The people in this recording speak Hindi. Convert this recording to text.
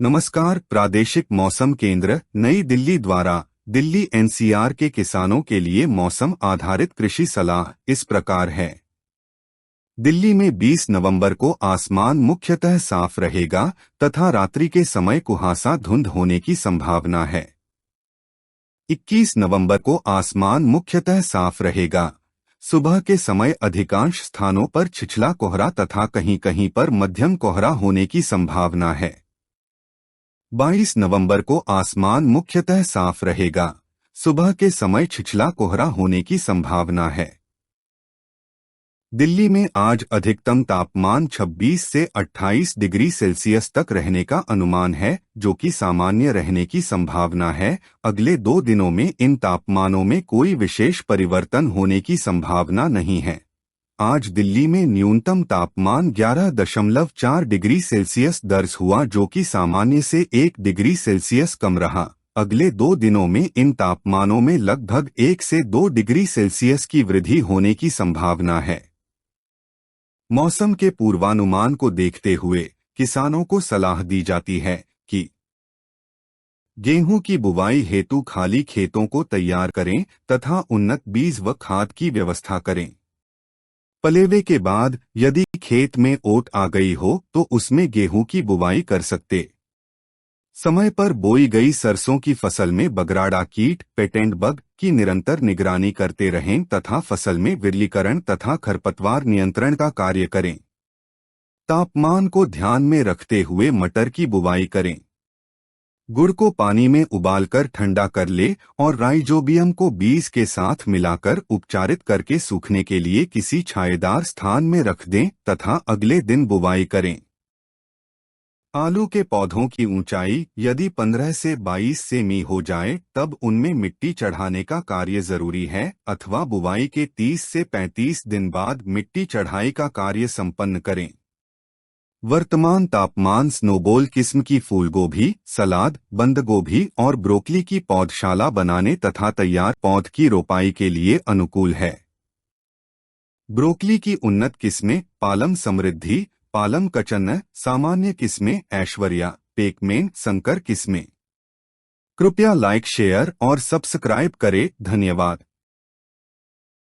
नमस्कार। प्रादेशिक मौसम केंद्र नई दिल्ली द्वारा दिल्ली एनसीआर के किसानों के लिए मौसम आधारित कृषि सलाह इस प्रकार है। दिल्ली में 20 नवंबर को आसमान मुख्यतः साफ रहेगा तथा रात्रि के समय कुहासा धुंध होने की संभावना है। 21 नवंबर को आसमान मुख्यतः साफ रहेगा। सुबह के समय अधिकांश स्थानों पर छिछला कोहरा तथा कहीं-कहीं पर मध्यम कोहरा होने की संभावना है। 22 नवंबर को आसमान मुख्यतः साफ रहेगा। सुबह के समय छिछला कोहरा होने की संभावना है। दिल्ली में आज अधिकतम तापमान 26 से 28 डिग्री सेल्सियस तक रहने का अनुमान है, जो कि सामान्य रहने की संभावना है। अगले 2 दिनों में इन तापमानों में कोई विशेष परिवर्तन होने की संभावना नहीं है। आज दिल्ली में न्यूनतम तापमान 11.4 डिग्री सेल्सियस दर्ज हुआ, जो कि सामान्य से 1 डिग्री सेल्सियस कम रहा। अगले 2 दिनों में इन तापमानों में लगभग 1 से 2 डिग्री सेल्सियस की वृद्धि होने की संभावना है। मौसम के पूर्वानुमान को देखते हुए किसानों को सलाह दी जाती है कि गेहूं की बुवाई हेतु खाली खेतों को तैयार करें तथा उन्नत बीज व खाद की व्यवस्था करें। पलेवे के बाद यदि खेत में ओट आ गई हो तो उसमें गेहूं की बुवाई कर सकते। समय पर बोई गई सरसों की फसल में बगराड़ा कीट पेटेंट बग की निरंतर निगरानी करते रहें तथा फसल में विरलीकरण तथा खरपतवार नियंत्रण का कार्य करें। तापमान को ध्यान में रखते हुए मटर की बुवाई करें। गुड़ को पानी में उबालकर ठंडा कर ले और राइजोबियम को बीज के साथ मिलाकर उपचारित करके सूखने के लिए किसी छायेदार स्थान में रख दें तथा अगले दिन बुवाई करें। आलू के पौधों की ऊंचाई यदि 15 से 22 सेमी हो जाए तब उनमें मिट्टी चढ़ाने का कार्य जरूरी है, अथवा बुवाई के 30 से 35 दिन बाद मिट्टी चढ़ाई का कार्य संपन्न करें। वर्तमान तापमान स्नोबॉल किस्म की फूलगोभी, सलाद, बंद गोभी और ब्रोकली की पौधशाला बनाने तथा तैयार पौध की रोपाई के लिए अनुकूल है। ब्रोकली की उन्नत किस्में पालम समृद्धि, पालम कचन्न, सामान्य किस्में ऐश्वर्या, पेकमेन, संकर किस्में। कृपया लाइक, शेयर और सब्सक्राइब करें। धन्यवाद।